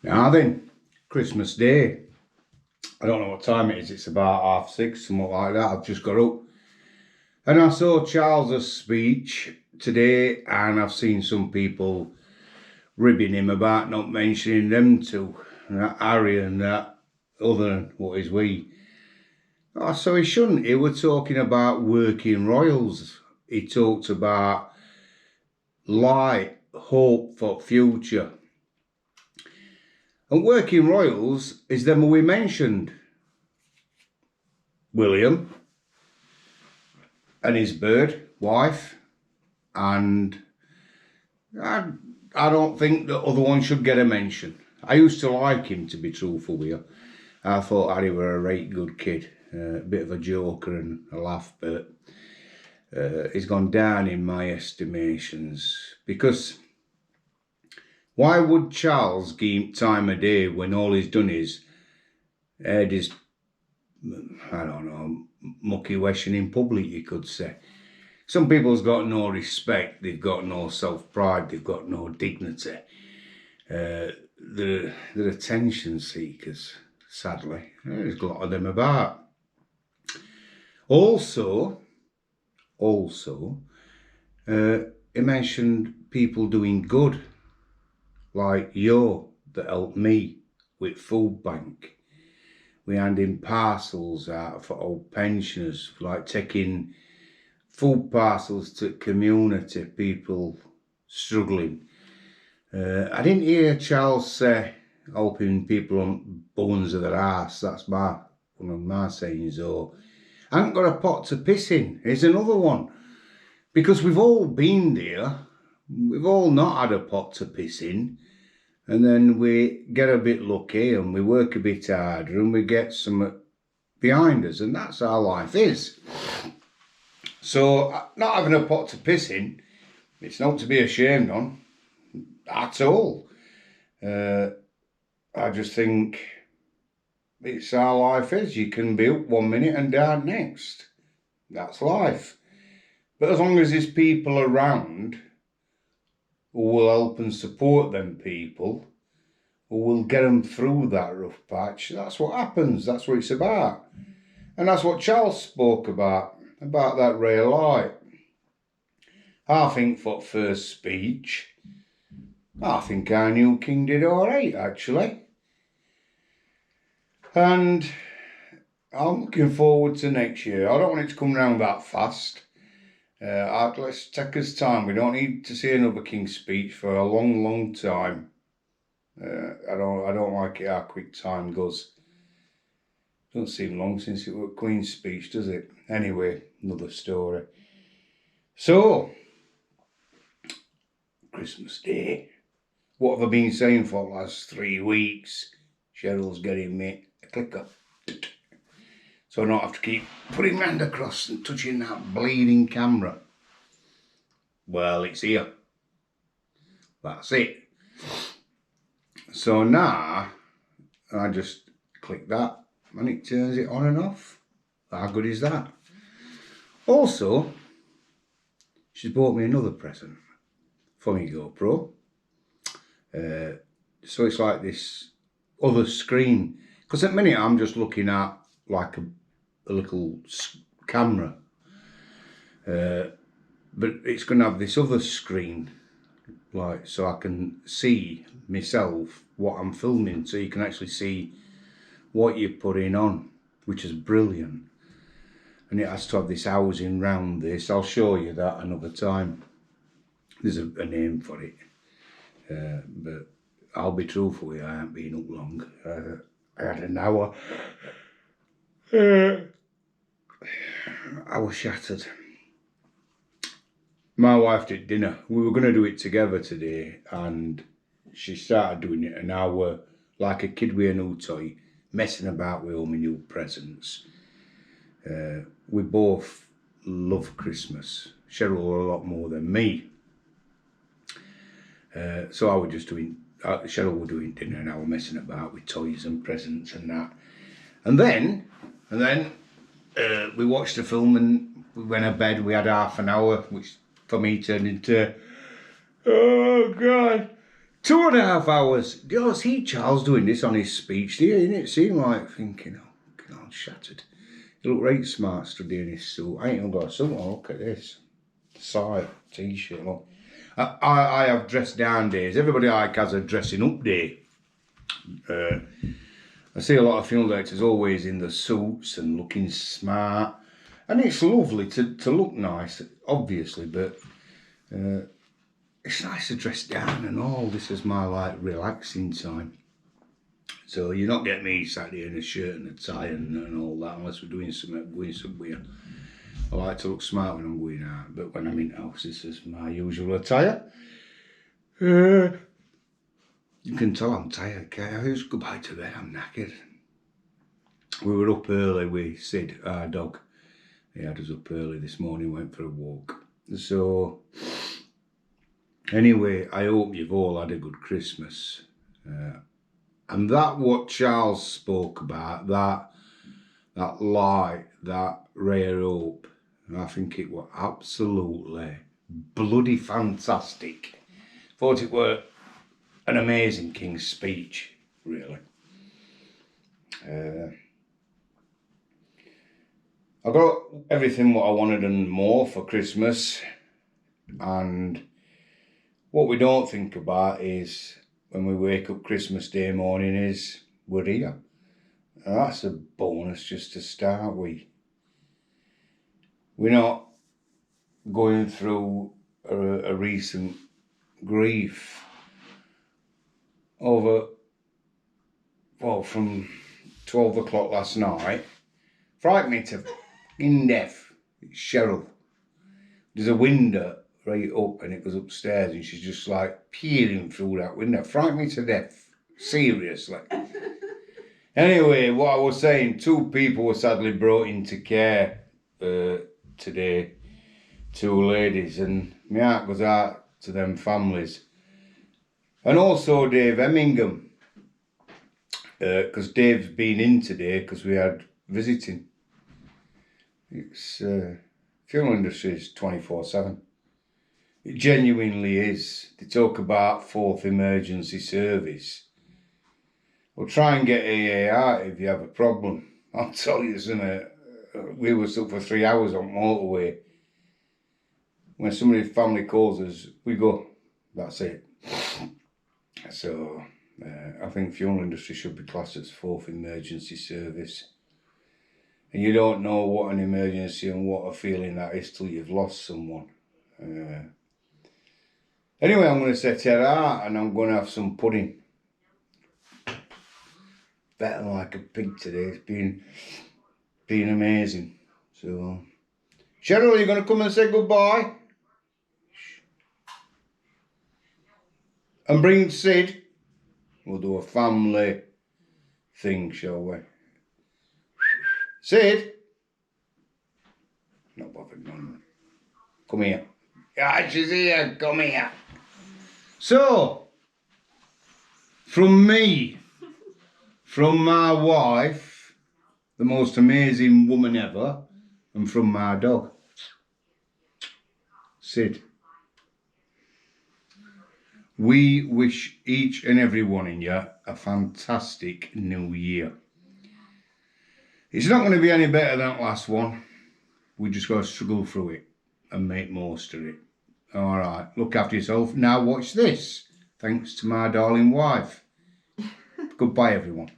Now then, Christmas Day. I don't know what time it is. It's about 6:30, something like that. I've just got up. And I saw Charles's speech today, and I've seen some people ribbing him about not mentioning them two, that Harry and that other, what is we. Oh, so he shouldn't. He was talking about working royals. He talked about light, hope for future. And working royals is them we mentioned. William and his bird wife, and I don't think the other one should get a mention. I used to like him, to be truthful with you. I thought Harry were a right good kid, a bit of a joker and a laugh, but he's gone down in my estimations. Because why would Charles give him time of day when all he's done is had his, I don't know, mucky washing in public, you could say. Some people's got no respect, they've got no self-pride, they've got no dignity. They're attention seekers, sadly. There's a lot of them about. Also, he mentioned people doing good, like Yo, that helped me with food bank. We handing parcels out for old pensioners, like taking food parcels to community people struggling. I didn't hear Charles say helping people on bones of their arse. That's one of my sayings. Or I haven't got a pot to piss in. Here's another one. Because we've all been there. We've all not had a pot to piss in. And then we get a bit lucky and we work a bit harder and we get some behind us. And that's how life is. So not having a pot to piss in, it's not to be ashamed on at all. I just think it's how life is. You can be up 1 minute and down next. That's life. But as long as there's people around who will help and support them people, who will get them through that rough patch, that's what happens. That's what it's about. And that's what Charles spoke about that real light. I think for first speech, I think our new king did all right, actually. And I'm looking forward to next year. I don't want it to come round that fast. Let's take us time. We don't need to see another king's speech for a long, long time. I don't like it how quick time goes. Doesn't seem long since it was Queen's speech, does it? Anyway, another story. So, Christmas Day. What have I been saying for the last 3 weeks? Cheryl's getting me a clicker. So I don't have to keep putting my hand across and touching that bleeding camera. Well, it's here. That's it. So now, I just click that and it turns it on and off. How good is that? Also, she's bought me another present for my GoPro. So it's like this other screen. Because at the minute I'm just looking at like a little camera. But it's going to have this other screen, like, so I can see myself, what I'm filming, so you can actually see what you're putting on, which is brilliant. And it has to have this housing round this. I'll show you that another time. There's a name for it. But I'll be truthful with you, I haven't been up long. I had an hour. I was shattered. My wife did dinner. We were going to do it together today, and she started doing it an hour like a kid with a new toy, messing about with all my new presents. We both love Christmas. Cheryl a lot more than me. So I was just doing, Cheryl was doing dinner and I was messing about with toys and presents and that. And then we watched the film and we went to bed. We had half an hour, which for me turned into, oh God, 2.5 hours. Do you see Charles doing this on his speech? Do you? And it seemed like thinking, oh, God, shattered. He looked right smart studying his suit. I ain't even got a suit on. Look at this. Side t-shirt. Look. I have dress down days. Everybody like has a dressing up day. I see a lot of film directors always in the suits and looking smart. And it's lovely to look nice, obviously, but it's nice to dress down and all. This is my like relaxing time. So you're not getting me sat here in a shirt and a tie and all that unless we're doing something, going somewhere. I like to look smart when I'm going out, but when I'm in the house, this is my usual attire. You can tell I'm tired, can't you? Just go back to bed, I'm knackered. We were up early with Sid, our dog. He had us up early this morning, went for a walk. So, anyway, I hope you've all had a good Christmas. And that what Charles spoke about, that light, that ray of hope, I think it was absolutely bloody fantastic. Thought it were an amazing King's speech, really. I got everything what I wanted and more for Christmas, and what we don't think about is when we wake up Christmas Day morning is we're here. And that's a bonus just to start with. We're not going through a recent grief over, well, from 12 o'clock last night. Frightened me to in death. It's Cheryl. There's a window right up and it goes upstairs and she's just like peering through that window. Frightened me to death. Seriously. Anyway, what I was saying, 2 people were sadly brought into care today. 2 ladies, and my heart goes out to them families. And also Dave Hemmingham, because Dave's been in today because we had visiting. It's funeral industry is 24/7. It genuinely is. They talk about 4th emergency service. Well, try and get AAR if you have a problem. I'll tell you something. We were stuck for 3 hours on motorway. When somebody's family calls us, we go. That's it. So I think funeral industry should be classed as 4th emergency service. And you don't know what an emergency and what a feeling that is till you've lost someone. Anyway, I'm going to set it out and I'm going to have some pudding. Better like a pig today. It's been amazing. So, Cheryl, are you going to come and say goodbye? And bring Sid. We'll do a family thing, shall we? Sid? Not bothered, man. Come here. Yeah, she's here. Come here. So, from me, from my wife, the most amazing woman ever, and from my dog, Sid. We wish each and every one in you a fantastic new year. It's not going to be any better than last one. We just got to struggle through it and make most of it. All right, look after yourself. Now watch this. Thanks to my darling wife. Goodbye, everyone.